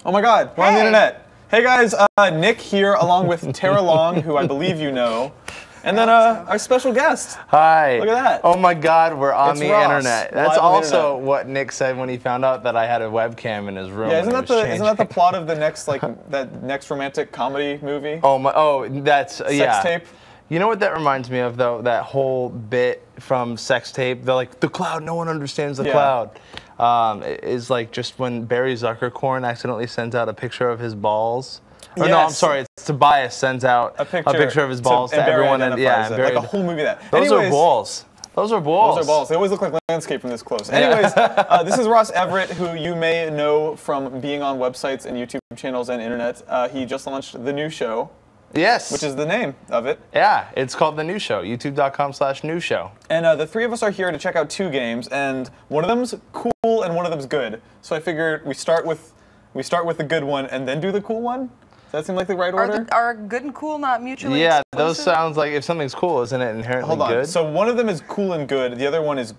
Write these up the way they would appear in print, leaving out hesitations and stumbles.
Oh my God, we're on the internet. Hey guys, Nick here along with Tara Long, who I believe you know. And then our special guest. Hi. Look at that. Oh my God, we're on the internet. That's also what Nick said when he found out that I had a webcam in his room. Yeah, isn't that the plot of the next that next romantic comedy movie? That's Sex Tape. You know what that reminds me of though? That whole bit from Sex Tape. They're like, the cloud, no one understands the cloud. Is like just when Barry Zuckerkorn accidentally sends out a picture of his balls. Or no, I'm sorry, it's Tobias sends out a picture of his balls to everyone. And like a whole movie that. Those are balls. Those are balls. Those are balls. They always look like landscape from this close. Anyways, this is Ross Everett, who you may know from being on websites and YouTube channels and internet. He just launched The New Show. Yes. Which is the name of it. Yeah, it's called The New Show, youtube.com/new show. And the three of us are here to check out two games, and one of them's cool and one of them's good. So I figured we start with the good one and then do the cool one. Does that seem like the right order? Are good and cool not mutually exclusive? Those sounds like if something's cool, isn't it inherently good? Hold on. So one of them is cool and good. The other one is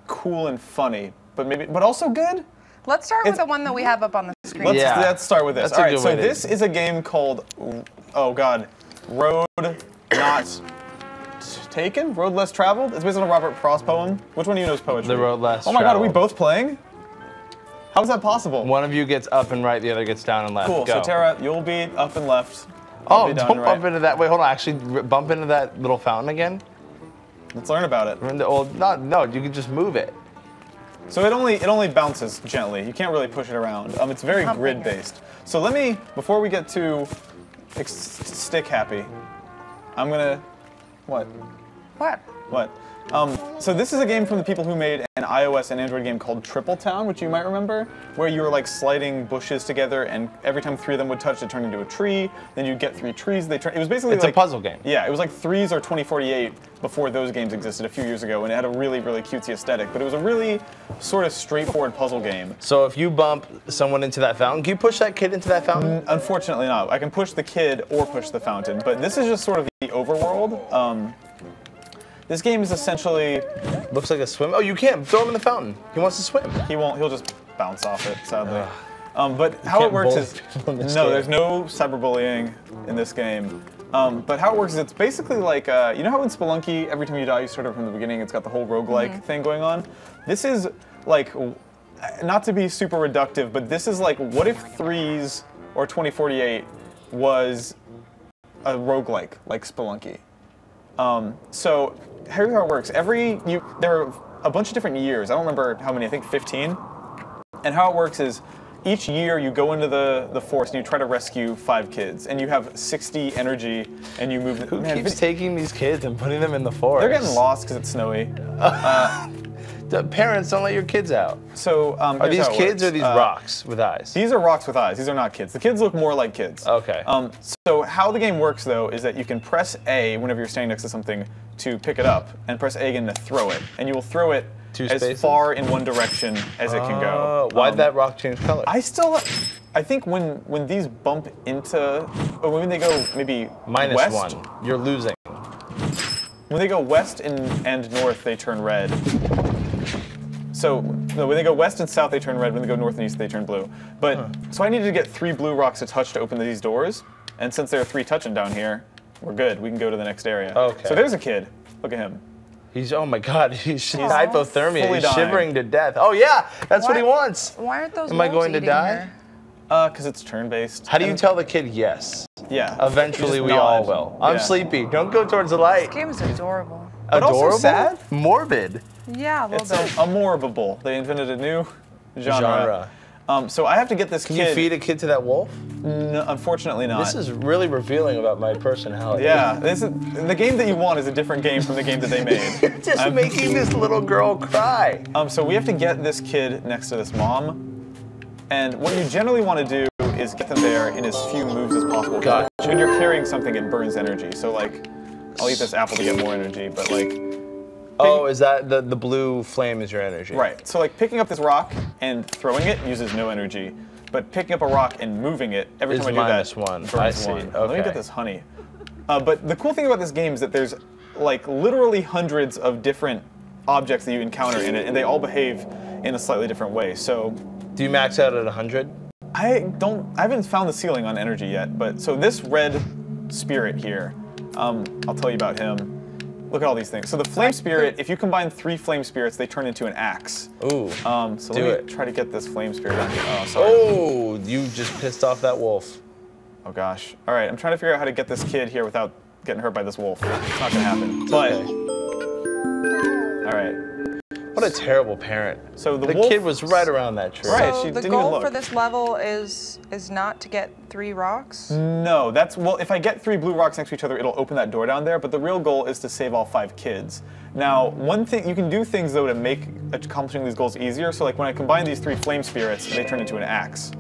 cool and funny, but also good. Let's start with the one that we have up on the screen. Let's start with this. All right. So this is a game called Road Not Taken? Road Less Traveled? It's based on a Robert Frost poem. Which one of you knows poetry? The Road Less Oh my God, are we both playing? How is that possible? One of you gets up and right, the other gets down and left. Cool, Go. so Tara, you'll be up and left. Don't bump into that. Wait, hold on. Actually, bump into that little fountain again. Let's learn about it. No, you can just move it. So it only bounces gently. You can't really push it around. It's very grid-based. So let me, before we get to stick happy, I'm gonna, what? So this is a game from the people who made an iOS and Android game called Triple Town, which you might remember, where you were like sliding bushes together, and every time three of them would touch, it turned into a tree. Then you'd get three trees. It was basically a puzzle game. Yeah, it was like Threes or 2048 before those games existed a few years ago, and it had a really, really cutesy aesthetic. But it was a really sort of straightforward puzzle game. So if you bump someone into that fountain, can you push that kid into that fountain? Unfortunately not. I can push the kid or push the fountain, but this is just sort of the overworld. This game is essentially... Looks like a swim. Oh, you can't. Throw him in the fountain. He wants to swim. He won't. He'll just bounce off it, sadly. But how it works is... No, there's no cyberbullying in this game. But how it works is it's basically like... you know how in Spelunky, every time you die, you start over from the beginning, it's got the whole roguelike thing going on? This is like... Not to be super reductive, but this is like, what if Threes or 2048 was a roguelike, like Spelunky? So here's how it works. There are a bunch of different years. I don't remember how many, I think 15. And how it works is each year you go into the forest and you try to rescue 5 kids. And you have 60 energy and you move... Who keeps taking these kids and putting them in the forest? They're getting lost because it's snowy. The parents, don't let your kids out. So are these kids or these rocks with eyes? These are rocks with eyes. These are not kids. The kids look more like kids. Okay. So how the game works, though, is that you can press A whenever you're standing next to something to pick it up, and press A again to throw it. And you will throw it as far in one direction as it can go. Why'd that rock change color? I think when these bump into, or when they go maybe west, -1. You're losing. When they go west and north, they turn red. So no, when they go west and south, they turn red. When they go north and east, they turn blue. But so I needed to get 3 blue rocks to touch to open these doors. And since there are 3 touching down here, we're good. We can go to the next area. Okay. So there's a kid. Look at him. Oh my God, he's hypothermia. He's shivering to death. Oh yeah, that's what he wants. Why aren't those Am I going to die? Because it's turn-based. How do you tell the kid yes? Yeah. Eventually we all will. I'm sleepy. Don't go towards the light. This game is adorable. But also sad? Morbid. Yeah, a little bit. It's a morbable. They invented a new genre. So I have to get this kid. Can you feed a kid to that wolf? No, unfortunately not. This is really revealing about my personality. Yeah, the game that you want is a different game from the game that they made. You're just making this little girl cry. So we have to get this kid next to this mom. And what you generally want to do is get them there in as few moves as possible. Gotcha. When you're carrying something, it burns energy. So like, I'll eat this apple to get more energy, but like... Oh, is that the blue flame is your energy? Right. So like picking up this rock and throwing it uses no energy. But picking up a rock and moving it, every time I do that, -1. I see. Okay. Let me get this honey. But the cool thing about this game is that there's like literally hundreds of different objects that you encounter in it, and they all behave in a slightly different way. So... Do you max out at 100? I haven't found the ceiling on energy yet, but so this red spirit here, I'll tell you about him. Look at all these things. So the flame spirit, if you combine 3 flame spirits, they turn into an axe. Ooh. So let me try to get this flame spirit down here. Oh, sorry. Oh, you just pissed off that wolf. Oh gosh. All right, I'm trying to figure out how to get this kid here without getting hurt by this wolf. It's not gonna happen. But all right. What a terrible parent. So the kid was right around that tree. Right. So She the didn't even goal look. for this level is not to get 3 rocks? No, well, if I get 3 blue rocks next to each other, it'll open that door down there, but the real goal is to save all 5 kids. Now, one thing, you can do things though to make accomplishing these goals easier, so like when I combine these 3 flame spirits, they turn into an axe.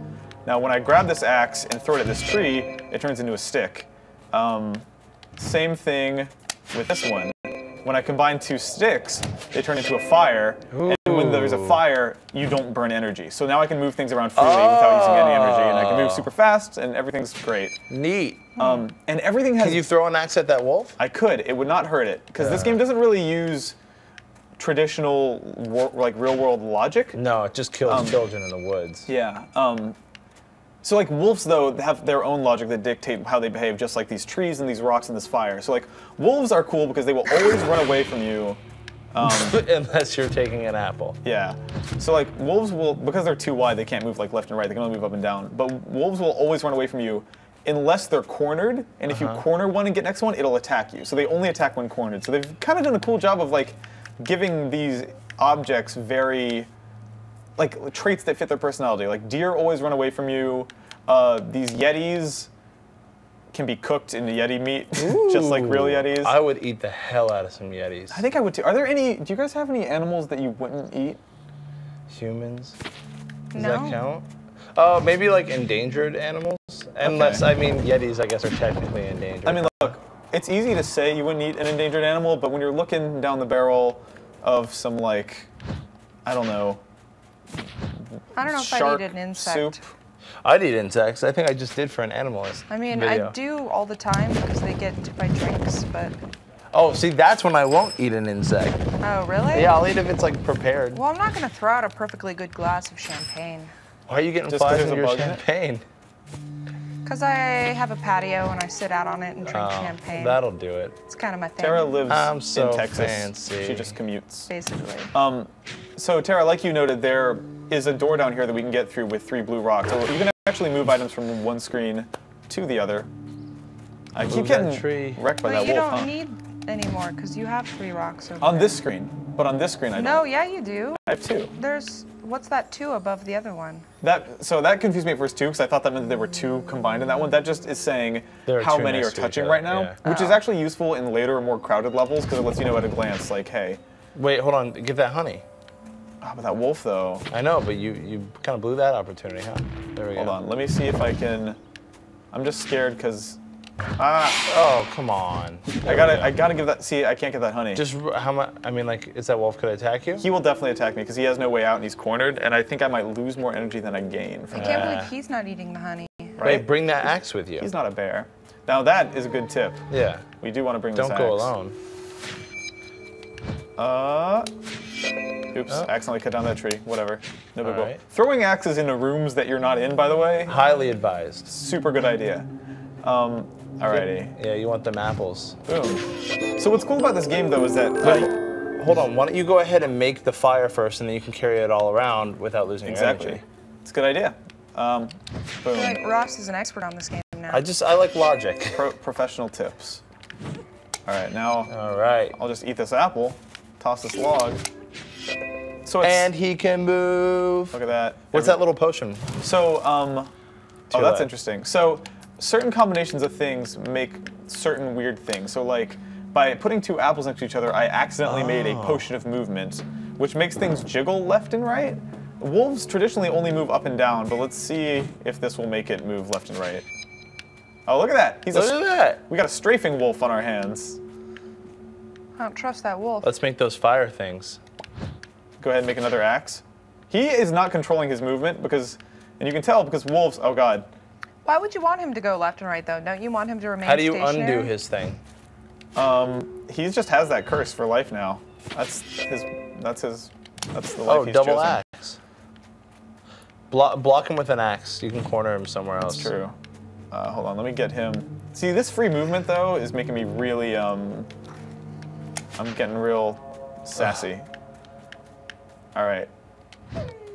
Now when I grab this axe and throw it at this tree, it turns into a stick. Same thing with this one. When I combine 2 sticks, they turn into a fire, and when there's a fire, you don't burn energy. So now I can move things around freely without using any energy, and I can move super fast, and everything's great. Neat. And everything has... Can you throw an axe at that wolf? I could. It would not hurt it, because this game doesn't really use traditional, like, real-world logic. No, it just kills children in the woods. Yeah. So like wolves though have their own logic that dictate how they behave, just like these trees and these rocks and this fire. So like wolves are cool because they will always run away from you. Unless you're taking an apple. Yeah. So like wolves will, because they're too wide, they can't move like left and right. They can only move up and down. But wolves will always run away from you unless they're cornered. And if you corner one and get next one, it'll attack you. So they only attack when cornered. So they've kind of done a cool job of like giving these objects very like traits that fit their personality. Like deer always run away from you. These yetis can be cooked into yeti meat, just like real yetis. I would eat the hell out of some yetis. I think I would too. Are there any? Do you guys have any animals that you wouldn't eat? Humans? Does No. that count? Maybe like endangered animals. Unless I mean yetis, I guess are technically endangered. I mean, look, it's easy to say you wouldn't eat an endangered animal, but when you're looking down the barrel of some like, I don't know. I don't know if shark I'd eat an insect. soup. I'd eat insects. I think I just did for an animalist. I mean, video. I do all the time because they get into my drinks, but... Oh, see, that's when I won't eat an insect. Oh, really? Yeah, I'll eat if it's like prepared. Well, I'm not going to throw out a perfectly good glass of champagne. Why are you getting Just 'cause flies there's in a your bug in it? champagne? Because I have a patio and I sit out on it and drink champagne. That'll do it. It's kind of my thing. Tara lives I'm so in Texas. fancy. She just commutes. Basically. So Tara, like you noted, there is a door down here that we can get through with 3 blue rocks. So you can actually move items from one screen to the other. I keep getting wrecked by But that you wolf, don't huh? need any more because you have 3 rocks over On there. this screen, but on this screen I don't. No, yeah, you do. I have 2. There's, what's that 2 above the other one? So that confused me at first too, because I thought that meant that there were 2 combined in that one. That just is saying There are how 2 many are next to each touching other, right now, yeah. which is actually useful in later, more crowded levels, because it lets you know at a glance, like, hey. Wait, hold on. Give that honey. Oh, but that wolf though. I know, but you kind of blew that opportunity, huh? There we go. Hold on, let me see if I can. I'm just scared because. Oh, come on. I gotta give that. See, I can't get that honey. Just how much? I mean, like, is that wolf could attack you? He will definitely attack me because he has no way out and he's cornered, and I think I might lose more energy than I gain. I can't believe he's not eating the honey. Right? Wait, bring that axe with you. He's not a bear. Now that is a good tip. Yeah. We do want to bring this Don't axe. go alone. Oops, accidentally cut down that tree. Whatever. No big deal. Alright. Throwing axes into rooms that you're not in, by the way, Highly advised. super good idea. Alrighty. Yeah, you want them apples. Boom. So what's cool about this game, though, is that Hold on, why don't you go ahead and make the fire first, and then you can carry it all around without losing your exactly. energy. It's a good idea. Boom. I feel like Ross is an expert on this game now. I like logic. Professional tips. All right, now All right. I'll just eat this apple, toss this log. So it's, And he can move. look at that. What's that little potion? So, oh, that's left. interesting. So, certain combinations of things make certain weird things. So, like, by putting 2 apples next to each other, I accidentally made a potion of movement, which makes things jiggle left and right. Wolves traditionally only move up and down, but let's see if this will make it move left and right. Oh, look at that. Look at that. We got a strafing wolf on our hands. I don't trust that wolf. Let's make those fire things. Go ahead and make another axe. He is not controlling his movement because, and you can tell because wolves, oh God. Why would you want him to go left and right, though? Don't you want him to remain How do you stationary? Uh, undo his thing? He just has that curse for life now. That's the life Oh, he's double chosen. axe. Block him with an axe. You can corner him somewhere else. That's true. Hold on, let me get him. See, this free movement though is making me really I'm getting real sassy. All right.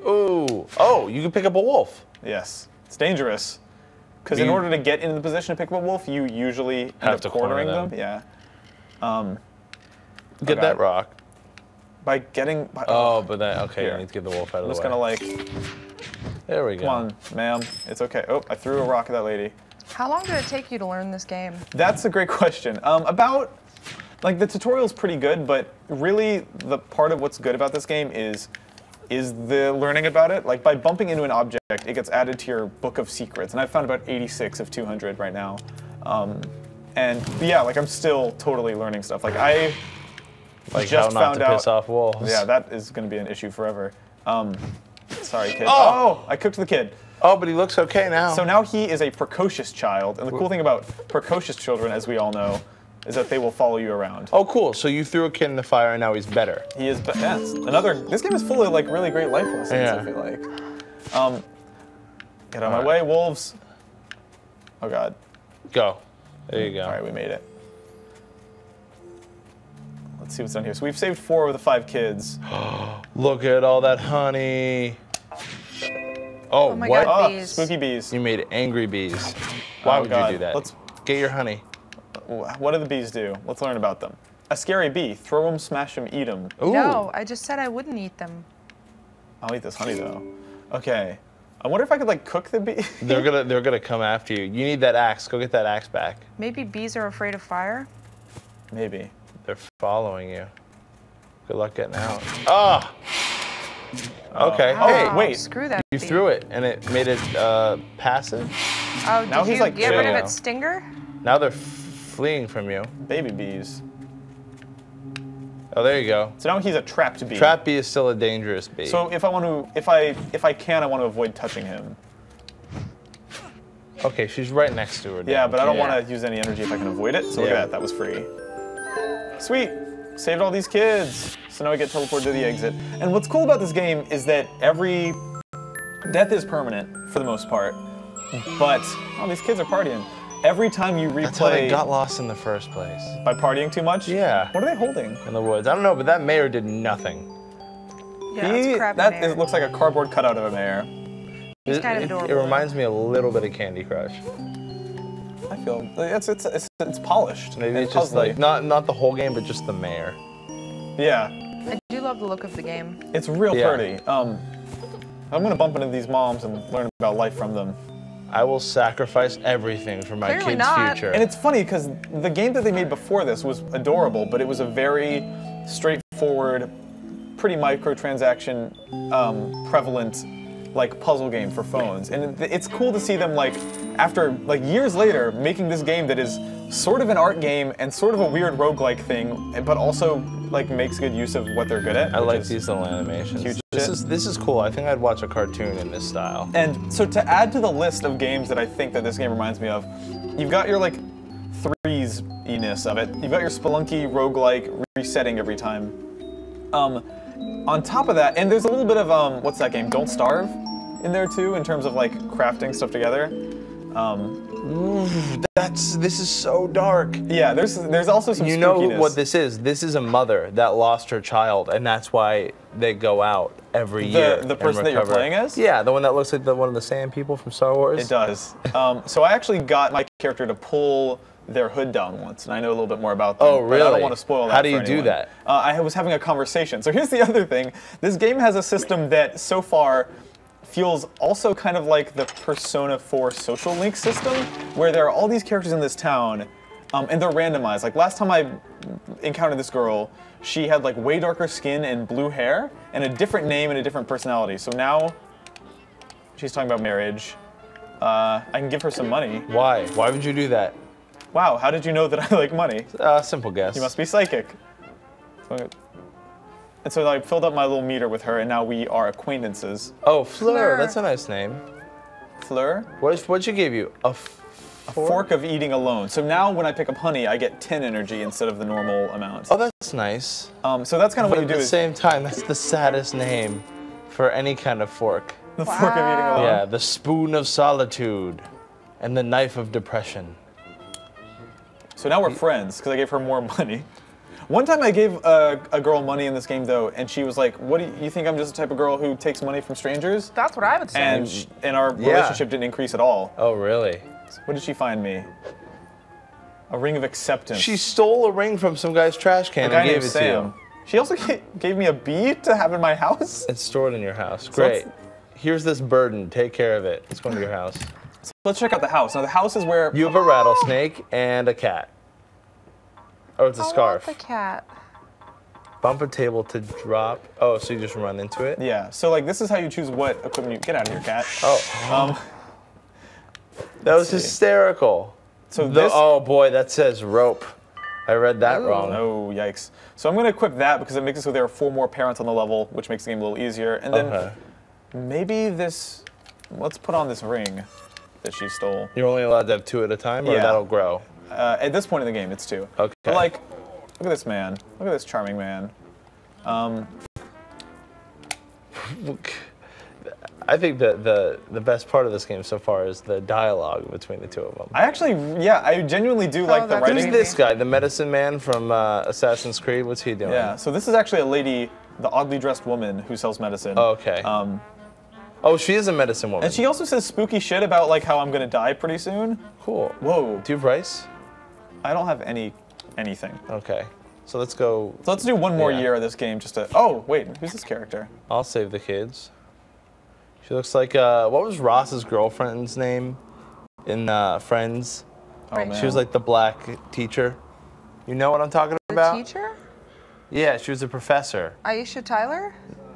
Ooh. Oh, you can pick up a wolf. Yes. It's dangerous. Because in order to get into the position to pick up a wolf, you usually have to cornering corner them. Yeah. Get that rock. By getting. But then okay, Here. you need to get the wolf out of the way. I'm just gonna like. There we go. Come on, ma'am. It's okay. Oh, I threw a rock at that lady. How long did it take you to learn this game? That's a great question. Like the tutorial's pretty good, but really the part of what's good about this game is the learning about it. Like by bumping into an object, it gets added to your book of secrets, and I've found about 86 of 200 right now. And yeah, like I'm still totally learning stuff. Like I just how not found to out. Piss off wolves. Yeah, that is going to be an issue forever. Sorry, kid. Oh, I cooked the kid. Oh, but he looks okay now. So now he is a precocious child, and the cool thing about precocious children, as we all know, is that they will follow you around. Oh, cool. So you threw a kid in the fire, and now he's better. He is. Yes. This game is full of like really great life lessons. Yeah. I feel like. Get out of my way, wolves. Oh God. Go. There you go. All right, we made it. Let's see what's down here. So we've saved 4 of the 5 kids. Look at all that honey. Oh, Oh my what? God. Oh, Bees. spooky bees. You made angry bees. Why would God. you do that? Let's- Get your honey. What do the bees do? Let's learn about them. A scary bee. Throw them, smash them, eat them. Ooh. No, I just said I wouldn't eat them. I'll eat this honey though. Okay. I wonder if I could like cook the bee. They're gonna come after you. You need that axe. Go get that axe back. Maybe bees are afraid of fire? Maybe. They're following you. Good luck getting out. Ah. Okay. Oh, Hey, wait. Screw that you bee. threw it and it made it passive. Oh, Now did he's you like get rid of chill. its stinger? Now they're fleeing from you. Baby bees. Oh, there you go. So now he's a trapped bee. Trap bee is still a dangerous bee. So if I want to, if I can, I want to avoid touching him. Okay, she's right next to her. Yeah, but I don't Yeah. want to use any energy if I can avoid it. So look Yeah. at that. That was free. Sweet. Saved all these kids. So now we get teleported to the exit. And what's cool about this game is that every death is permanent for the most part. But oh, these kids are partying. Every time you That's how they replay got lost in the first place. by partying too much. Yeah. What are they holding? In the woods. I don't know, but that mayor did nothing. Yeah, it's crap in That there. it looks like a cardboard cutout of a mayor. He's kind of It adorable. reminds me a little bit of Candy Crush. I feel it's polished. Maybe and it's just puzzly. like not the whole game, but just the mayor. Yeah, I do love the look of the game. it's real Yeah. pretty. I'm gonna bump into these moms and learn about life from them. I will sacrifice everything for my Clearly kid's not. future. And it's funny because the game that they made before this was adorable, but it was a very straightforward, pretty microtransaction prevalent like puzzle game for phones. And it's cool to see them like after like years later making this game that is sort of an art game and sort of a weird roguelike thing, but also like makes good use of what they're good at. I which like is these little animations. huge This shit. is cool. I think I'd watch a cartoon in this style. And so to add to the list of games that I think that this game reminds me of, you've got your like threes-iness of it. You've got your Spelunky roguelike resetting every time. On top of that, and there's a little bit of what's that game? Don't Starve in there too, in terms of like crafting stuff together. This is so dark. Yeah, there's also some You know spookiness. what this is? This is a mother that lost her child, and that's why they go out every year. The and person that you're recover. playing as? Yeah, the one that looks like one of the sand people from Star Wars. It does. So I actually got my character to pull their hood down once, and I know a little bit more about them. Oh, But I don't really? want to spoil that. How do for you do anyone. that? I was having a conversation. So here's the other thing. This game has a system that so far feels also kind of like the Persona 4 social link system, where there are all these characters in this town, and they're randomized. Like last time I encountered this girl, she had like way darker skin and blue hair, and a different name and a different personality. So now she's talking about marriage. I can give her some money. Why? Why would you do that? Wow, how did you know that I like money? Simple guess. You must be psychic. And so I filled up my little meter with her, and now we are acquaintances. Oh, Fleur. Fleur. That's a nice name. Fleur? What'd she give you? A Fork of eating alone. So now when I pick up honey, I get 10 energy instead of the normal amount. Oh, that's nice. So that's kind of But what you at do the is, same time, that's the saddest name for any kind of fork. The fork of eating alone. Yeah, the spoon of solitude and the knife of depression. So now we're friends because I gave her more money. One time I gave a girl money in this game though, and she was like, "What do you think? I'm just the type of girl who takes money from strangers?" That's what I would say. And our relationship didn't increase at all. Oh, really? So what did she find me? A ring of acceptance. She stole a ring from some guy's trash can and gave it to you. She also gave me a bee to have in my house. It's stored in your house. Great. Here's this burden. Take care of it. It's going to your house. So let's check out the house. Now the house is where you have a rattlesnake and a cat. Oh, it's a scarf. The cat. Bump a table to drop. Oh, so you just run into it? Yeah. So like this is how you choose what equipment you get out of here, cat. Oh. That was hysterical. So this. Oh boy, that says rope. I read that wrong. Oh, yikes. So I'm going to equip that because it makes it so there are 4 more parents on the level, which makes the game a little easier. And then maybe this, let's put on this ring that she stole. You're only allowed to have 2 at a time, or that'll grow? At this point in the game, it's 2. Okay. But like, look at this man. Look at this charming man. I think that the best part of this game so far is the dialogue between the 2 of them. I actually, I genuinely do like the writing. Who's this guy, the medicine man from Assassin's Creed? What's he doing? Yeah, so this is actually a lady, the oddly dressed woman who sells medicine. Oh, okay. Oh, she is a medicine woman. And she also says spooky shit about like how I'm gonna die pretty soon. Cool. Whoa. Do you have rice? I don't have anything. Okay. So let's go. So let's do 1 more year of this game just to. Oh wait, who's this character? I'll save the kids. She looks like what was Ross's girlfriend's name in Friends? Oh man. She was like the black teacher. You know what I'm talking about? The teacher? Yeah, she was a professor. Aisha Tyler?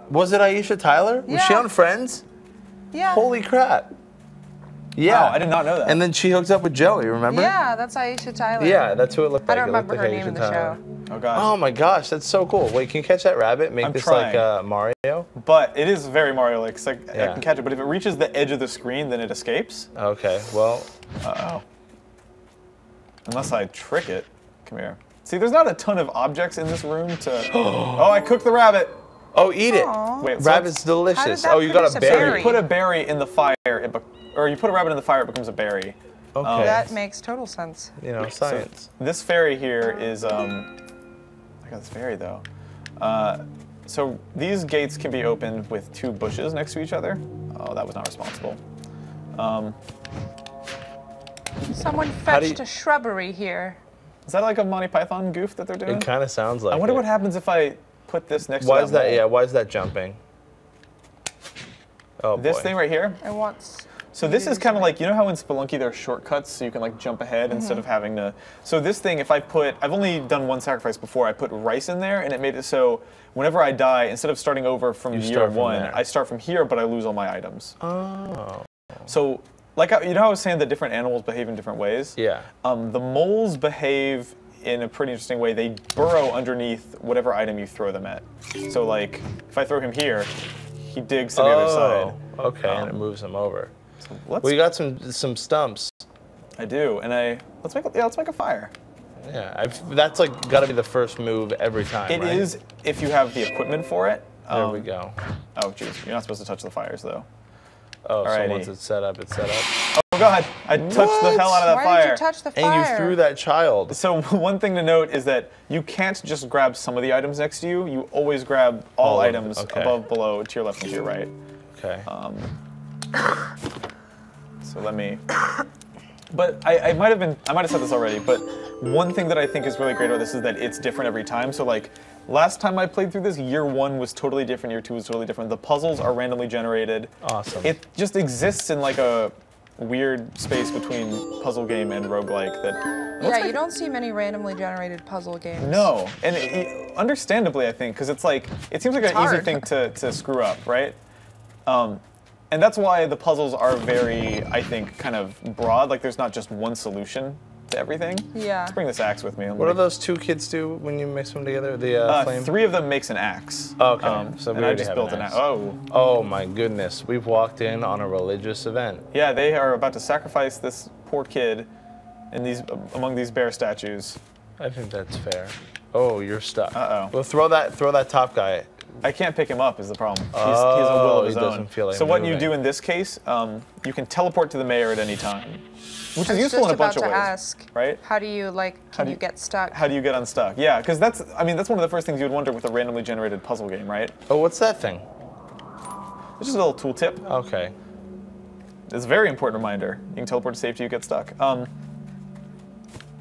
Was it Aisha Tyler? Was she on Friends? Yeah. Holy crap. Yeah. Wow, I did not know that. And then she hooked up with Joey, remember? Yeah, that's Aisha Tyler. Yeah, that's who it looked like. I don't remember like her name in the show. Oh gosh. Oh my gosh, that's so cool. Wait, can you catch that rabbit? Make this trying. like Mario? But it is very Mario-like. It's like I can catch it, but if it reaches the edge of the screen, then it escapes. Okay, well. Uh-oh. Unless I trick it. Come here. See, there's not a ton of objects in this room to... Oh, I cooked the rabbit. Oh, eat it. Wait, Rabbit's delicious. Oh, you got a berry? berry. You put a berry in the fire, or you put a rabbit in the fire, it becomes a berry. Okay. That makes total sense. You know, science. So this fairy here is... I got this fairy, though. So these gates can be opened with 2 bushes next to each other. Oh, that was not responsible. Someone fetched a shrubbery here. Is that like a Monty Python goof that they're doing? It kind of sounds like I wonder it. what happens if I put this next Why to is that? wall. Yeah, why is that jumping? Oh, This boy. thing right here? I want... So this is kind of like, you know how in Spelunky there are shortcuts so you can like jump ahead instead of having to... So this thing, if I put... I've only done 1 sacrifice before. I put rice in there and it made it so whenever I die, instead of starting over from year 1, I start from here, but I lose all my items. Oh. So, like, you know how I was saying that different animals behave in different ways? Yeah. The moles behave in a pretty interesting way. They burrow underneath whatever item you throw them at. So, like, if I throw him here, he digs to the other side. Okay, and it moves him over. So let's, Well, you got some stumps. I do, and let's make a fire. Yeah, that's like got to be the first move every time. It is if you have the equipment for it. There we go. Oh, jeez, you're not supposed to touch the fires though. Oh, so Alrighty. once it's set up, it's set up. Oh God, I touched the hell out of that Why fire. did you touch the fire? And you threw that child. So one thing to note is that you can't just grab some of the items next to you. You always grab all items above, below, to your left and to your right. Okay. So let me. But I might have said this already. But one thing that I think is really great about this is that it's different every time. So like last time I played through this, year 1 was totally different. Year 2 was totally different. The puzzles are randomly generated. Awesome. It just exists in like a weird space between puzzle game and roguelike that. Yeah, you don't see many randomly generated puzzle games. No, and understandably, I think, because it's like it seems like an easy thing to screw up, right? And that's why the puzzles are very, I think, kind of broad. Like there's not just one solution to everything. Yeah. Let's bring this axe with me. What do those 2 kids do when you mix them together? The flame? 3 of them makes an axe. Okay, so we and I already just have built an an axe. axe. Oh. Oh my goodness, we've walked in on a religious event. Yeah, they are about to sacrifice this poor kid in among these bear statues. I think that's fair. Oh, you're stuck. Uh-oh. Well, throw that top guy I can't pick him up is the problem. He has a will of his own. Doesn't feel like so what moving. you do in this case, you can teleport to the mayor at any time, which I is was useful just in a bunch of about ways, to ask, right? How do you can you get stuck? How do you get unstuck? Yeah, because that's one of the first things you would wonder with a randomly generated puzzle game, right? Oh, what's that thing? It's just a little tooltip. Okay. It's a very important reminder. You can teleport to safety, you get stuck.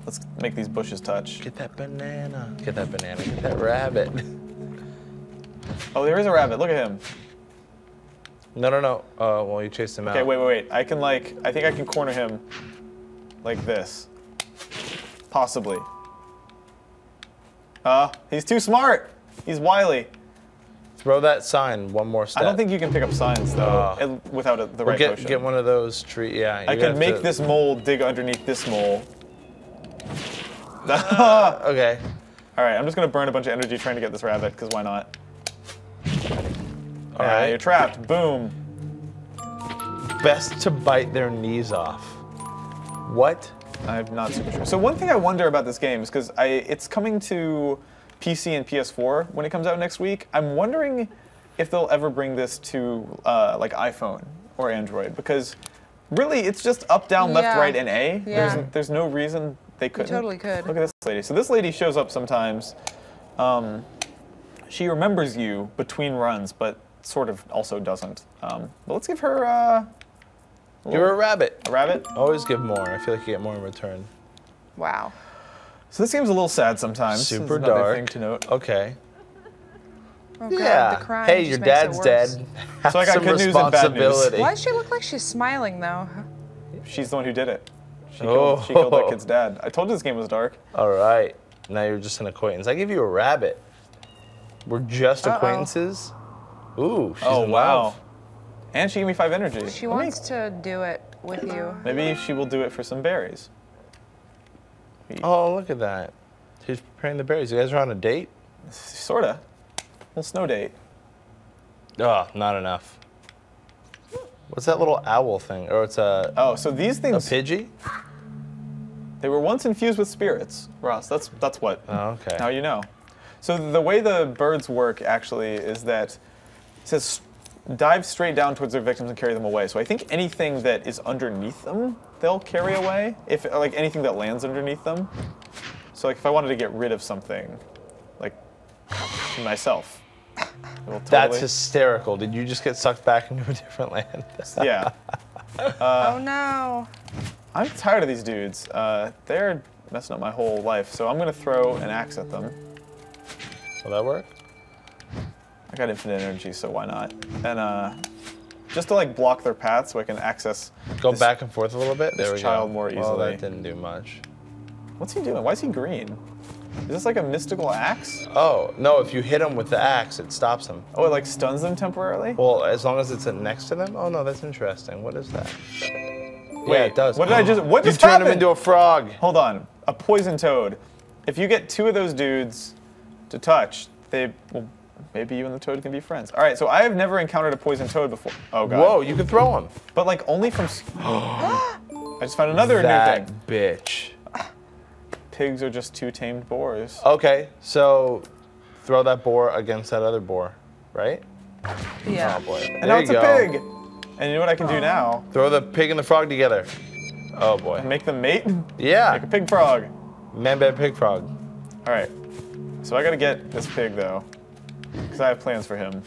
Let's make these bushes touch. Get that banana. Get that banana. Get that rabbit. Oh, there is a rabbit. Look at him. No. Well, you chased him out. Okay, wait. I think I can corner him like this. Possibly. He's too smart. He's wily. Throw that sign one more step. I don't think you can pick up signs though without the right potion. Get one of those tree. Yeah. I can make this mole dig underneath this mole. Okay. All right, I'm just gonna burn a bunch of energy trying to get this rabbit because why not? All right. You're trapped. Boom. Best to bite their knees off. What? I'm not super sure. So one thing I wonder about this game is because it's coming to PC and PS4 when it comes out next week. I'm wondering if they'll ever bring this to like iPhone or Android because really it's just up, down, left, right, and A. Yeah. There's no reason they couldn't. You totally could. Look at this lady. So this lady shows up sometimes. She remembers you between runs, but sort of also doesn't. But let's give her Give her a rabbit. a rabbit. Always give more. I feel like you get more in return. Wow. So this game's a little sad sometimes. Super This is another dark. thing to note. Okay. Oh God, Yeah. the crime Hey, just your makes it dad's worse. dead. Have So I got some good news and bad news. responsibility. Why does she look like she's smiling though? She's the one who did it. She Oh. killed that kid's dad. I told you this game was dark. All right. Now you're just an acquaintance. I give you a rabbit. We're just acquaintances. Ooh. She's in love. And she gave me 5 energy. She wants to do it with you. Maybe she will do it for some berries. Oh, look at that. She's preparing the berries. You guys are on a date? Sorta. Little snow date. Oh, not enough. What's that little owl thing? Or it's a Oh, so these a things, Pidgey? they were once infused with spirits, Ross. That's what. Oh, okay. Now you know. So the way the birds work actually is that it says dive straight down towards their victims and carry them away. So I think anything that is underneath them, they'll carry away. If like anything that lands underneath them. So like if I wanted to get rid of something, like myself, it will totally. That's hysterical. Did you just get sucked back into a different land? Yeah. Oh no. I'm tired of these dudes. They're messing up my whole life. So I'm gonna throw an axe at them. Will that work? I got infinite energy, so why not? And just to like block their path so I can access Go this back and forth a little bit. There we child go. more Well, easily. that didn't do much. What's he doing? Why is he green? Is this like a mystical axe? Oh, no, if you hit him with the axe, it stops him. Oh, it like stuns them temporarily? Well, as long as it's next to them? Oh, no, that's interesting. What is that? Yeah, Wait, it does. what just You happened? turned him into a frog. Hold on. A poison toad. If you get 2 of those dudes to touch, well, maybe you and the toad can be friends. All right, so I have never encountered a poison toad before. Oh, God. Whoa, you can throw him. But like only from... I just found another That new thing. bitch. Pigs are just 2 tamed boars. Okay, so throw that boar against that other boar, right? Yeah. Oh, boy. And There now you it's go. a pig. And you know what I can do now? Throw the pig and the frog together. Oh, boy. Make them mate. Yeah. Make a pig frog. Man, bad pig frog. All right. So I gotta get this pig though, because I have plans for him.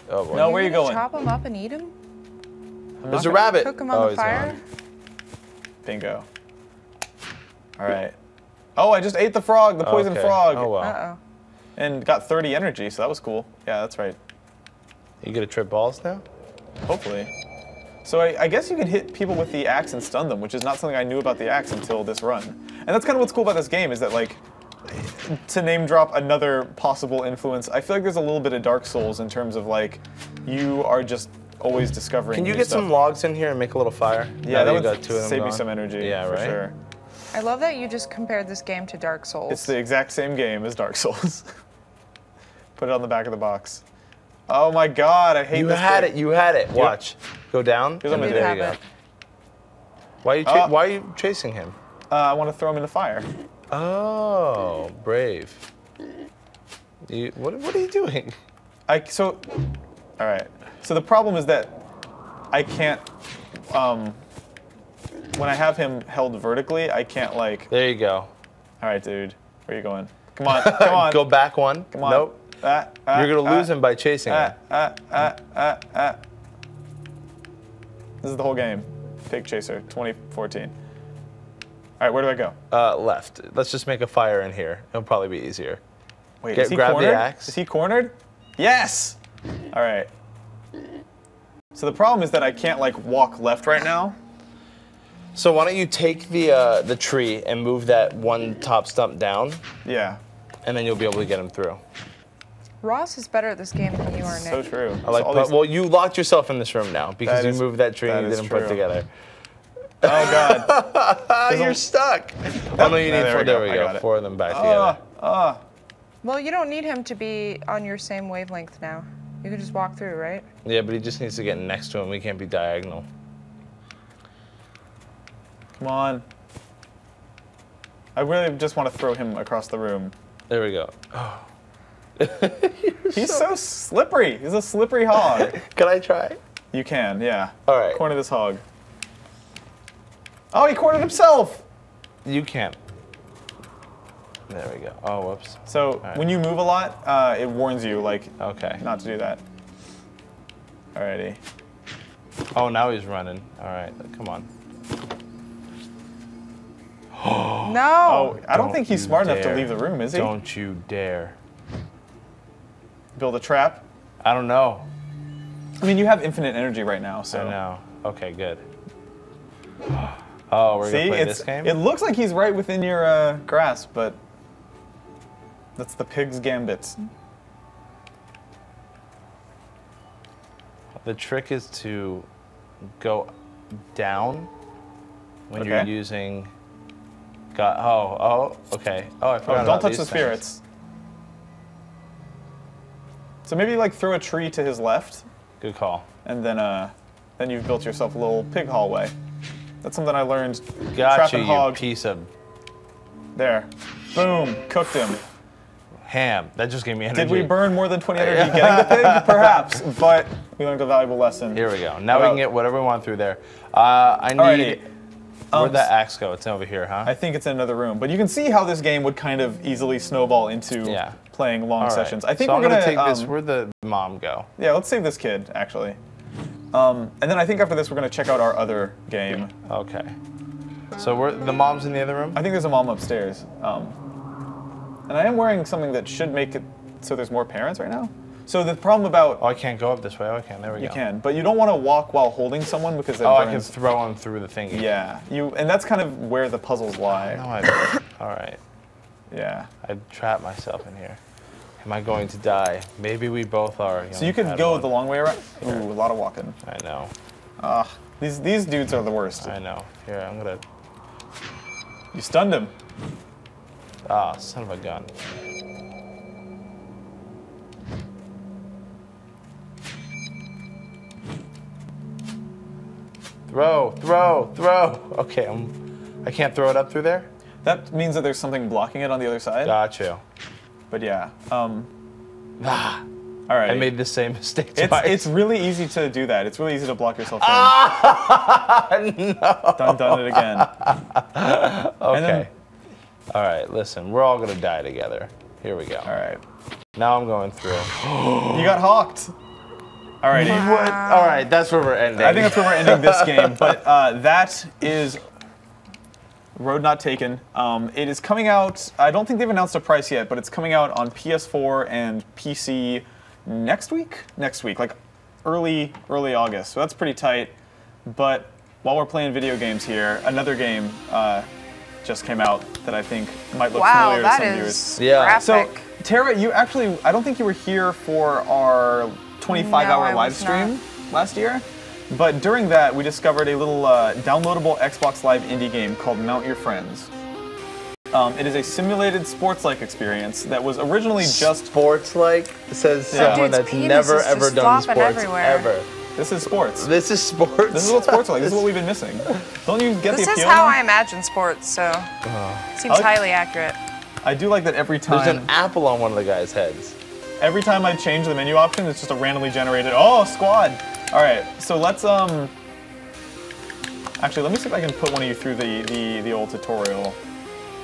Oh, boy. No, where are you going? Chop him up and eat him? There's a rabbit. Cook him Oh, on the he's fire? gone. Bingo. All right. Oh, I just ate the frog, the poison Okay. frog, Oh, wow. Uh-oh. and got 30 energy, so that was cool. Yeah, that's right. You get to trip balls now? Hopefully. So I guess you can hit people with the axe and stun them, which is not something I knew about the axe until this run. And that's kind of what's cool about this game is that like, to name drop another possible influence, I feel like there's a little bit of Dark Souls in terms of like, you are just always discovering Can you new get stuff. some logs in here and make a little fire? Yeah, Now that you would got 2 of them save me gone? some energy, Yeah, for right? sure. I love that you just compared this game to Dark Souls. It's the exact same game as Dark Souls. Put it on the back of the box. Oh my God, I hate You this had thing. it. You had it. Watch. Go down. Here's what I'm and gonna there do. you have go. it. Why are you chasing him? I want to throw him in the fire. Oh, brave. What are you doing? All right. So the problem is that I can't, when I have him held vertically, I can't like. There you go. All right, dude. Where are you going? Come on, come on. Go back one. Come on. Nope. You're gonna lose him by chasing him. This is the whole game. Pig Chaser 2014. All right, where do I go? Left. Let's just make a fire in here. It'll probably be easier. Wait, is he grab cornered? the axe. Is he cornered? Yes! All right. So the problem is that I can't like walk left right now. So why don't you take the tree and move that one top stump down? Yeah. And then you'll be able to get him through. Ross is better at this game than you are, Nick. So true. I like. Well, you locked yourself in this room now because you moved that tree and you didn't put it together. Oh God. You're stuck. Oh no, you need four. There we go. 4 of them back together. Well, you don't need him to be on your same wavelength now. You can just walk through, right? Yeah, but he just needs to get next to him. We can't be diagonal. Come on. I really just want to throw him across the room. There we go. Oh. He's so slippery. He's a slippery hog. Can I try? You can, yeah. All right. Corner this hog. Oh, he cornered himself. You can't. There we go. Oh, whoops. So when you move a lot, it warns you, like, not to do that. Alrighty. Oh, now he's running. All right, come on. No. Oh, I don't think he's smart enough to leave the room, is he? Don't you dare. Build a trap? I don't know. I mean, you have infinite energy right now, so. I know. Okay, good. Oh, we're gonna play this game? It looks like he's right within your grasp, but that's the pig's gambit. The trick is to go down when you're using. Okay. Oh, I forgot. Don't touch the spirits. So maybe like throw a tree to his left. Good call. And then you've built yourself a little pig hallway. That's something I learned. Gotcha, you piece of. There. Boom. Cooked him. Ham. That just gave me energy. Did we burn more than 20 energy getting the pig? Perhaps. But we learned a valuable lesson. Here we go. Now we can get whatever we want through there. I need. Where'd that axe go? It's over here, huh? I think it's in another room. But you can see how this game would kind of easily snowball into playing long sessions. I think we're going to take this. Where'd the mom go? Yeah, let's save this kid, actually. And then I think after this, we're going to check out our other game. Okay. So the mom's in the other room? I think there's a mom upstairs. And I am wearing something that should make it so there's more parents right now. So the problem about... Oh, I can't go up this way. Oh, I can. There we go. You can, but you don't want to walk while holding someone because then I can throw them through the thingy. Yeah, and that's kind of where the puzzles lie. All right. Yeah. I trapped myself in here. Am I going to die? Maybe we both are. So you could go the long way around? Ooh, a lot of walking. I know. These dudes are the worst. I know. Here, I'm gonna... You stunned him. Ah, son of a gun. Throw. Okay, I can't throw it up through there? That means that there's something blocking it on the other side. Gotcha. But yeah. All right. I made the same mistake twice. It's really easy to do that. It's really easy to block yourself in. No. Done it again. Okay. All right, listen, we're all gonna die together. Here we go. All right. Now I'm going through. You got hawked. Alrighty. What? All right, that's where we're ending. I think that's where we're ending this game. But that is Road Not Taken. It is coming out. I don't think they've announced a price yet, but it's coming out on PS4 and PC next week. Next week, like early August. So that's pretty tight. But while we're playing video games here, another game just came out that I think might look familiar to some viewers. Yeah. So Tara, you actually, I don't think you were here for our 25-hour live stream last year, but during that we discovered a little downloadable Xbox Live indie game called Mount Your Friends. It is a simulated sports-like experience that was originally just sports-like. It says someone that's never ever done sports ever. This is sports. This is sports. This is what sports are like. This is what we've been missing. Don't you get the appeal? This is how I imagine sports, so seems highly accurate. I do like that every time. There's an apple on one of the guys' heads. every time I change the menu option, it's just a randomly generated. Oh, squad! All right, so let's Actually, let me see if I can put one of you through the old tutorial.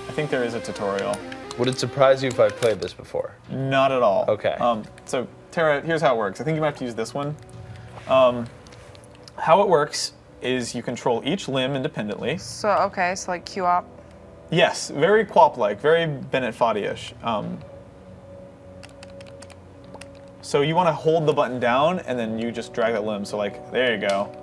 I think there is a tutorial. Would it surprise you if I played this before? Not at all. Okay. So Tara, here's how it works. I think you might have to use this one. How it works is you control each limb independently. So, okay, so like Q-op. Yes, very Quap-like, very Bennett Foddy-ish. So you want to hold the button down, and then you just drag that limb. So like, there you go.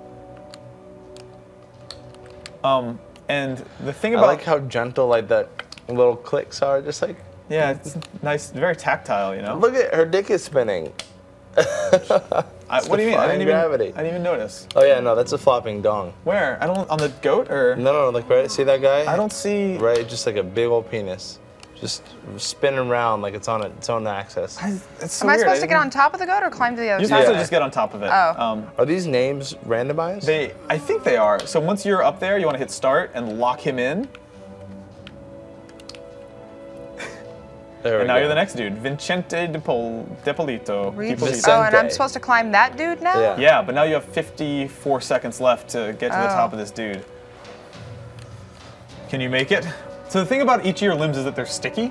And the thing about... I like how gentle like that little clicks are, just like... Yeah, it's nice, very tactile, you know? Look at her dick is spinning. What do you mean? I didn't gravity. even notice. Oh yeah, no, that's a flopping dong. Where? I don't, on the goat or? No, like right, see that guy? I don't see. Right, just like a big old penis. Just spinning around like it's on its own axis. It's so Am I weird. supposed to get on top of the goat or climb to the other You're side? supposed to just get on top of it. Oh. Are these names randomized? I think they are. So once you're up there, you want to hit start and lock him in. There And now you're the next dude, Vincente Depolito. Vicente. Oh, and I'm supposed to climb that dude now? Yeah. Yeah, but now you have 54 seconds left to get to the top of this dude. Can you make it? So the thing about each of your limbs is that they're sticky.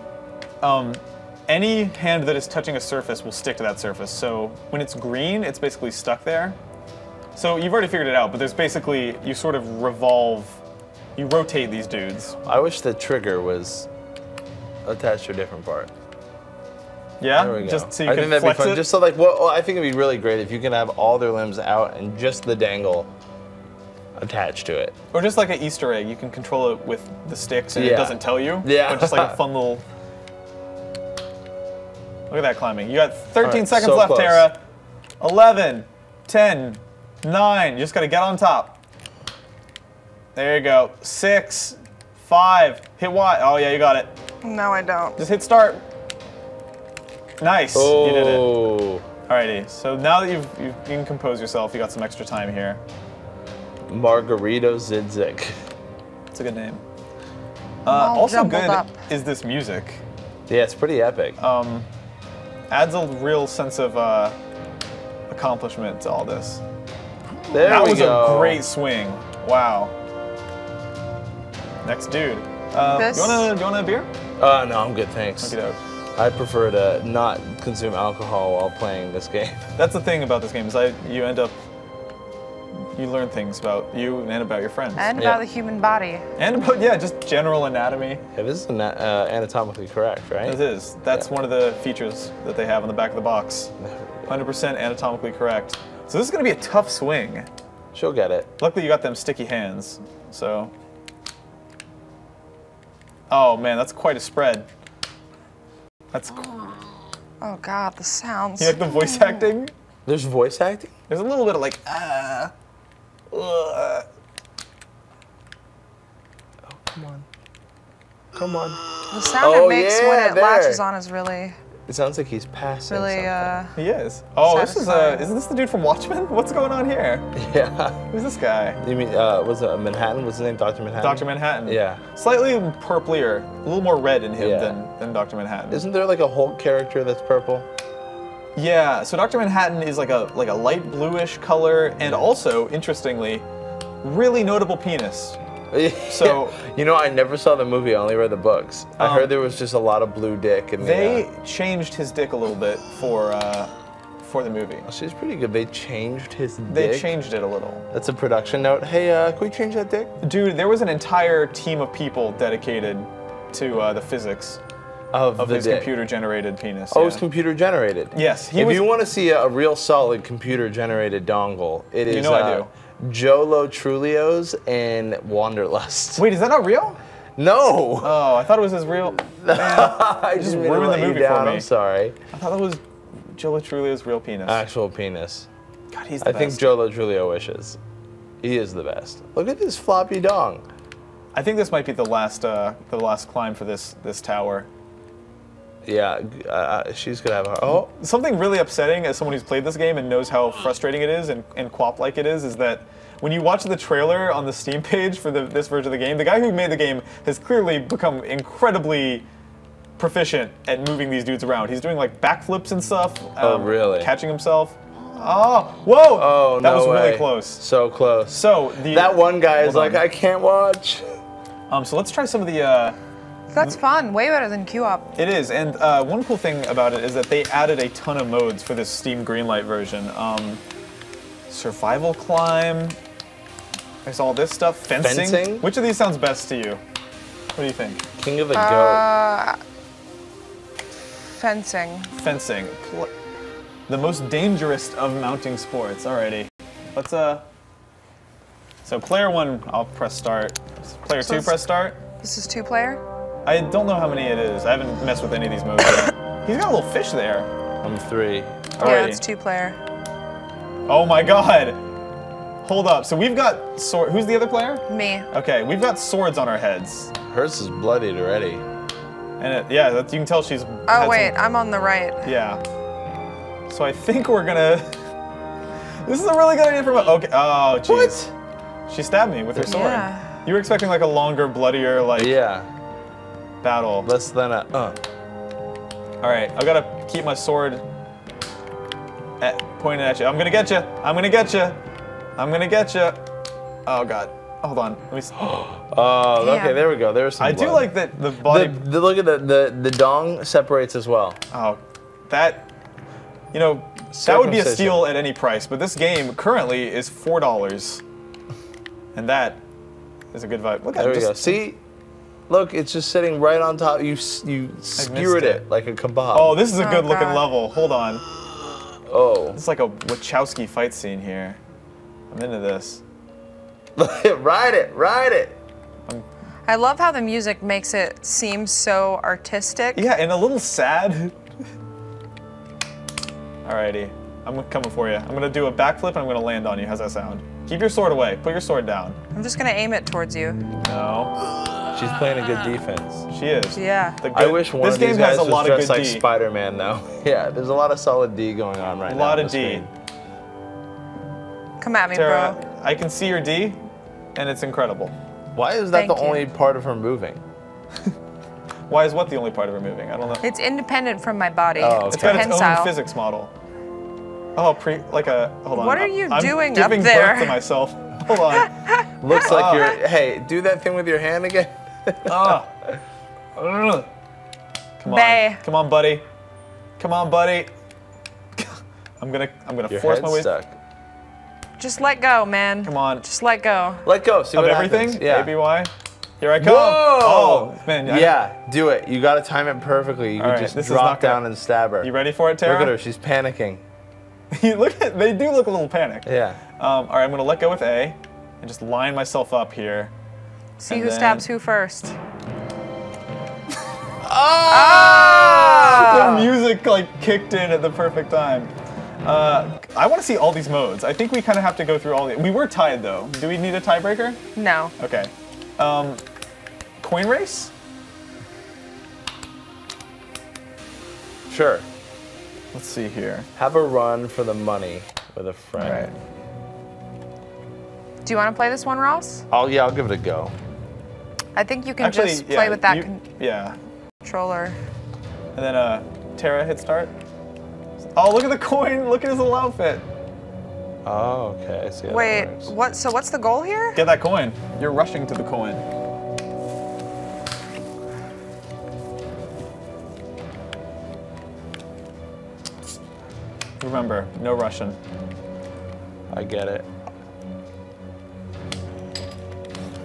Any hand that is touching a surface will stick to that surface. So when it's green, it's basically stuck there. So you've already figured it out, but there's basically, you sort of revolve, you rotate these dudes. I wish the trigger was attached to a different part. Yeah? There we go. Just so you I can think that'd be flex fun. it? Just so like, well, I think it'd be really great if you can have all their limbs out and just the dangle attached to it. Or just like an Easter egg, you can control it with the sticks and it Yeah. doesn't tell you. Yeah. But just like a fun little... Look at that climbing. You got 13 right, seconds so left, close. Tara. 11, 10, 9. You just gotta get on top. There you go. 6, 5. Hit Y. Oh yeah, you got it. No, I don't. Just hit start. Nice. Oh. You did it. Alrighty. So now that you can compose yourself, you got some extra time here. Margarito Zidzik. It's a good name. All Also jumbled good up. is this music. Yeah, it's pretty epic. Adds a real sense of accomplishment to all this. There That we was go. a great swing. Wow. Next dude. This- You want a beer? No, I'm good, thanks. Okey-doke. I prefer to not consume alcohol while playing this game. That's the thing about this game is you learn things about you and about your friends. And Yeah. about the human body. And about, yeah, just general anatomy. Yeah, this is anatomically correct, right? It is. That's Yeah. one of the features that they have on the back of the box. 100% anatomically correct. So this is going to be a tough swing. She'll get it. Luckily you got them sticky hands, so. Oh man, that's quite a spread. That's, Oh God, the sounds. you like the voice acting? There's voice acting? There's a little bit of like, Oh, come on. Come on. The sound Oh, it makes yeah, when it there. latches on is really, It sounds like he's passing really, something. He is. Oh, Satisfying. isn't this the dude from Watchmen? What's going on here? Yeah. Who's this guy? You mean, was it Manhattan? What's his name? Dr. Manhattan? Dr. Manhattan. Yeah. Slightly purplier, a little more red in him Yeah. than Dr. Manhattan. Isn't there like a Hulk character that's purple? Yeah, so Dr. Manhattan is like a light bluish color, and also, interestingly, really notable penis. So- you know, I never saw the movie. I only read the books. I heard there was just a lot of blue dick. And They changed his dick a little bit for the movie. she's pretty good. They changed his They dick. changed it a little. That's a production note. Hey, can we change that dick? Dude, there was an entire team of people dedicated to the physics Of the his dick. computer-generated penis. Oh, yeah. it's computer generated. Yes, If you want to see a real solid computer generated dongle, it is know I do. Jolo Trulio's and Wanderlust. Wait, is that not real? No! Oh, I thought it was his real. Man, I just didn't mean to ruined the let you movie for down. me. I'm sorry. I thought that was Joe Trulio's real penis. Actual penis. God, he's the I think best. Jolo Trulio wishes. He is the best. Look at this floppy dong. I think this might be the last climb for this tower. Yeah, she's gonna have a. Oh, Something really upsetting as someone who's played this game and knows how frustrating it is and Quap-like it is that when you watch the trailer on the Steam page for this version of the game, the guy who made the game has clearly become incredibly proficient at moving these dudes around. He's doing like backflips and stuff. Oh, really? Catching himself. Oh, whoa! Oh, that no was way. really close. So close. So that one guy is like, on. I can't watch. So let's try some of the. That's fun. Way better than Q-Up. It is, and one cool thing about it is that they added a ton of modes for this Steam Greenlight version. Survival climb. There's all this stuff. Fencing. Which of these sounds best to you? What do you think? King of the Goat. Fencing. Fencing. The most dangerous of mounting sports. Alrighty. Let's So player 1, I'll press start. Player 2, press start. This is 2-player? I don't know how many it is. I haven't messed with any of these modes yet. He's got a little fish there. I'm 3. Alrighty. Yeah, it's 2-player. Oh my god. Hold up. So we've got sword. Who's the other player? Me. Okay, we've got swords on our heads. Hers is bloodied already. And yeah, you can tell she's. Oh wait, I'm on the right. Yeah. So I think we're gonna. This is a really good idea for. Okay. Oh jeez. What? She stabbed me with her sword. Yeah. You were expecting like a longer, bloodier like. Yeah. Battle. Less than a. All right, I've got to keep my sword pointed at you. I'm gonna get you. I'm gonna get you. I'm gonna get you. Oh god. Hold on. Let me see. Oh, Damn. okay, there we go. There's some I blood. do like that the body. Look at the dong separates as well. Oh, that. You know, that would be a steal at any price, but this game currently is $4. And that is a good vibe. Look at There it. we go. See? Look, it's just sitting right on top. You skewered it like a kebab. Oh, this is a good looking God. level. Hold on. Oh. It's like a Wachowski fight scene here. I'm into this. Ride it, ride it. I love how the music makes it seem so artistic. Yeah, and a little sad. Alrighty, I'm coming for you. I'm gonna do a backflip and I'm gonna land on you. How's that sound? Keep your sword away. Put your sword down. I'm just gonna aim it towards you. No. She's playing a good defense. She is. Yeah. I wish one this of these game guys has a lot was of dressed good like D. Spider-Man, though. Yeah, there's a lot of solid D going on right A now. lot on of the D. screen. Come at me, Tara, bro. I can see your D, and it's incredible. Why is that Thank the you. only part of her moving? Why is what the only part of her moving? I don't know. It's independent from my body. Oh, It's okay. got its own Prehensile. physics model. Oh, hold on. What are you I'm doing giving up there? birth to myself. Hold on. Looks like you're. Hey, do that thing with your hand again. Ah. Ugh. Come on. Bae. Come on, buddy. Come on, buddy. I'm gonna Your force head's my way. stuck. Just let go, man. Come on. Just let go. Let go. See Of what everything? happens. Yeah. ABY? Here I come. Whoa! Oh, man. Yeah, do it. You got to time it perfectly. You All can right, just this is drop not gonna- down and stab her. You ready for it, Tara? Look at her. She's panicking. They do look a little panicked. Yeah. All right, I'm gonna let go with A and just line myself up here. See And who then- stabs who first. The music like kicked in at the perfect time. I want to see all these modes. I think we kind of have to go through all the. We were tied though. Do we need a tiebreaker? No. Okay. Coin race? Sure. Let's see here. Have a run for the money with a All friend. right. Do you want to play this one, Ross? I'll give it a go. I think you can Actually, just yeah, play with that yeah. controller. And then Tara hit start. Oh, look at the coin! Look at his little outfit. Oh, okay. I see how Wait, that works. what? So what's the goal here? Get that coin. You're rushing to the coin. Remember, no rushing. I get it.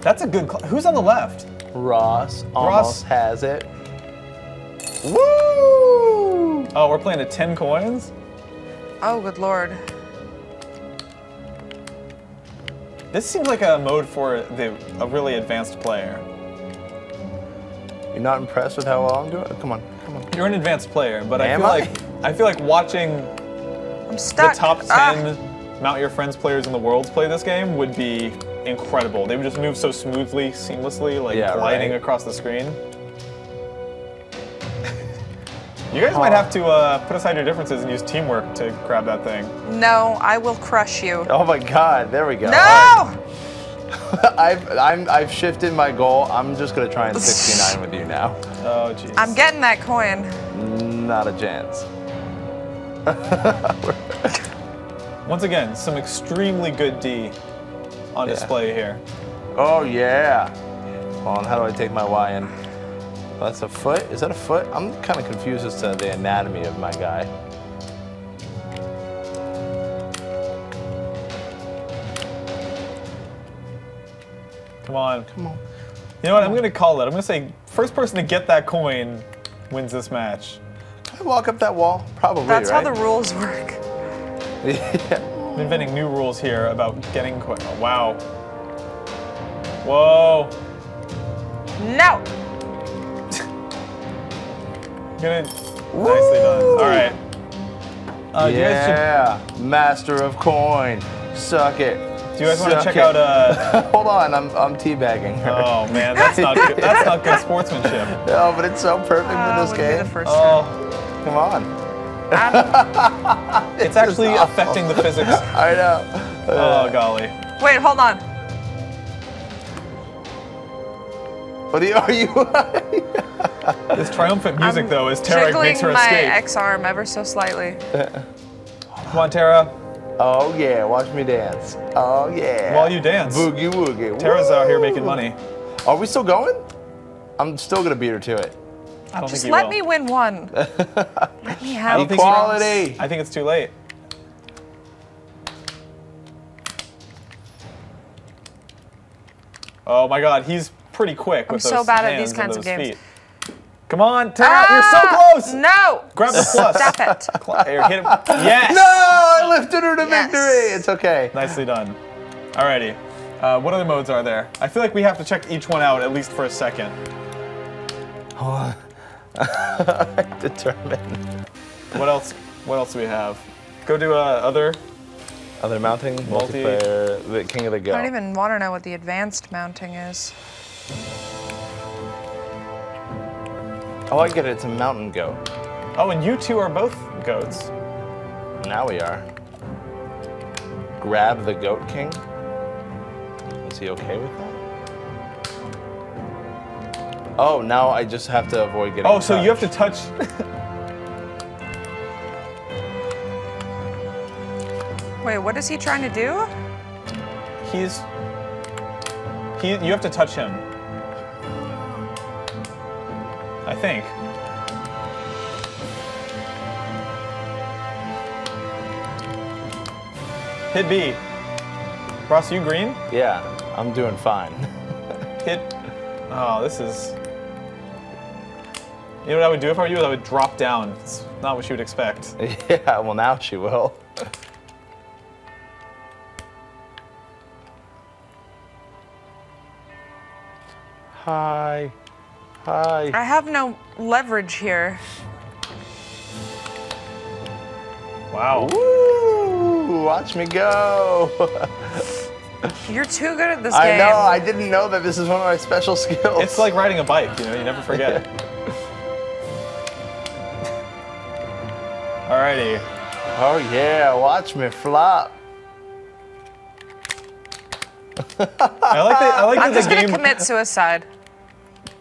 That's a good. Who's on the left? Ross almost has it. Woo! Oh, we're playing at 10 coins? Oh, good lord. This seems like a mode for a really advanced player. You're not impressed with how well I'm doing? Come on, come on. You're an advanced player, but Am I feel like watching I'm the stuck. top 10 Mount Your Friends players in the world play this game would be incredible. They would just move so smoothly, seamlessly, like gliding across the screen. You guys might have to put aside your differences and use teamwork to grab that thing. No, I will crush you. Oh my God, there we go. No! I've shifted my goal. I'm just gonna try and 69 with you now. Oh jeez. I'm getting that coin. Not a chance. Once again, some extremely good D on display here. Oh yeah. Hold on, how do I take my Y in? Oh, that's a foot? Is that a foot? I'm kind of confused as to the anatomy of my guy. Come on. Come on. You know what? I'm going to call it. I'm going to say first person to get that coin wins this match. Can I walk up that wall? Probably, That's right? how the rules work. Yeah. I'm inventing new rules here about getting coin. Oh, wow. Whoa. No. Nicely done. All right. You guys Yeah. Master of coin. Suck it. do you guys want to check out? Hold on, I'm teabagging her. Oh man, that's not good. That's not good sportsmanship. No, but it's so perfect for this Would be game. the first Come on. It's actually affecting the physics. I know. Oh golly. time. Wait, hold on. What are you? This triumphant music though, as Tara makes her Jiggling my escape. X arm ever so slightly. Come on, Tara. Oh yeah, watch me dance. Oh yeah. While you dance. Boogie woogie. Tara's out here making money. Are we still going? I'm still gonna beat her to it. I don't Just think you let will. me win one. Let me have don't think you- Equality. I think it's too late. Oh my God, he's pretty quick with I'm those so bad at hands these and kinds of those games. feet. Come on, Tara, you're so close. No. Grab the plus. Stop it. Here, hit him. Yes. No, I lifted her to Yes. victory. It's okay. Nicely done. Alrighty. What other modes are there? I feel like we have to check each one out at least for a second. Hold on. I'm determined. What else? What else do we have? Go to other. Other mounting, Multi- multiplayer, the king of the go. I don't even want to know what the advanced mounting is. Oh, I get it. It's a mountain goat. Oh, and you two are both goats. Now we are. Grab the goat king. Is he okay with that? Oh, now I just have to avoid getting Oh, so you have to touch. Wait, what is he trying to do? You have to touch him. I think. Hit B. Ross, you green? Yeah, I'm doing fine. Hit. Oh, this is. You know what I would do if I were you? I would drop down. It's not what you would expect. Yeah, well now she will. Hi. Hi. I have no leverage here. Wow. Woo! Watch me go. You're too good at this I game. know, I didn't know that this is one of my special skills. It's like riding a bike, you know, you never forget. Alrighty. Oh yeah, watch me flop. I like I'm that just the gonna game. commit suicide.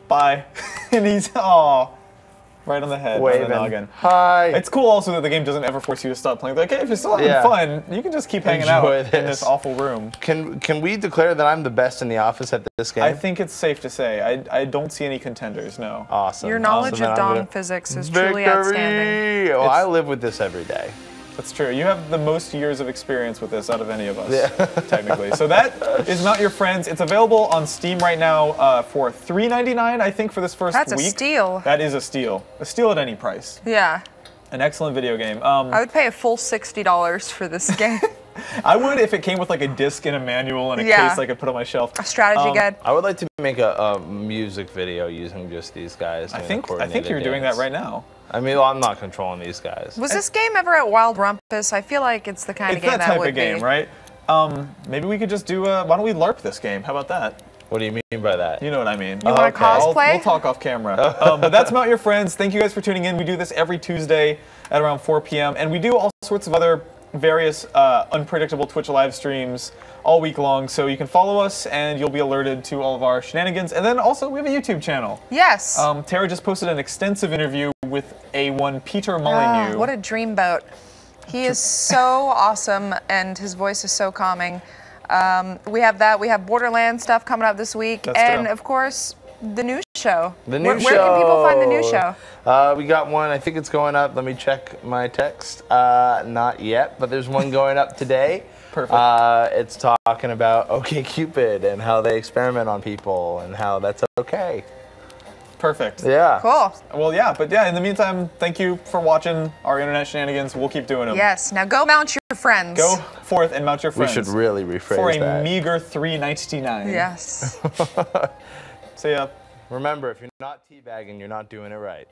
Bye. And he's right on the head, on the Waving. noggin. Hi. It's cool also that the game doesn't ever force you to stop playing. Like, hey, if you're still having Yeah. fun, you can just keep hanging out Enjoy in this. this awful room. Can we declare that I'm the best in the office at this game? I think it's safe to say. I don't see any contenders, no. Awesome. Your knowledge Awesome. of Then I'm Dong gonna- physics is truly outstanding. Victory! Oh, I live with this every day. That's true. You have the most years of experience with this out of any of us, Yeah. technically. So that is Not Your Friends. It's available on Steam right now for $3.99, I think, for this first That's week. a steal. That is a steal. A steal at any price. Yeah. An excellent video game. I would pay a full $60 for this game. I would if it came with like a disc and a manual and a Yeah. case I could put on my shelf. A strategy guide. I would like to make a music video using just these guys. I doing a think coordinated you're doing that dance. right now. I mean, well, I'm not controlling these guys. Was this game ever at Wild Rumpus? I feel like it's the kind It's of game that that type would of game, be. right? Maybe we could just do why don't we LARP this game? How about that? What do you mean by that? You know what I mean. You wanna cosplay? We'll talk off camera. But that's Not Your Friends. Thank you guys for tuning in. We do this every Tuesday at around 4 p.m. And we do all sorts of other various unpredictable Twitch live streams all week long, so you can follow us and you'll be alerted to all of our shenanigans. And then also we have a YouTube channel. Yes. Tara just posted an extensive interview with A1 Peter Molyneux. What a dreamboat. He is so awesome and his voice is so calming. We have that. We have Borderlands stuff coming up this week. That's and true. of course, the new show. The new show. Where can people find the new show? We got one. I think it's going up. Let me check my text. Not yet, but there's one going up today. Perfect. It's talking about OkCupid and how they experiment on people and how that's okay. Perfect. Yeah. Cool. Well, yeah, but yeah, in the meantime, thank you for watching our internet shenanigans. We'll keep doing them. Yes. Now go mount your friends. Go forth and mount your friends. We should really rephrase for that. a meager $3.99. Yes. See ya. Remember, if you're not teabagging, you're not doing it right.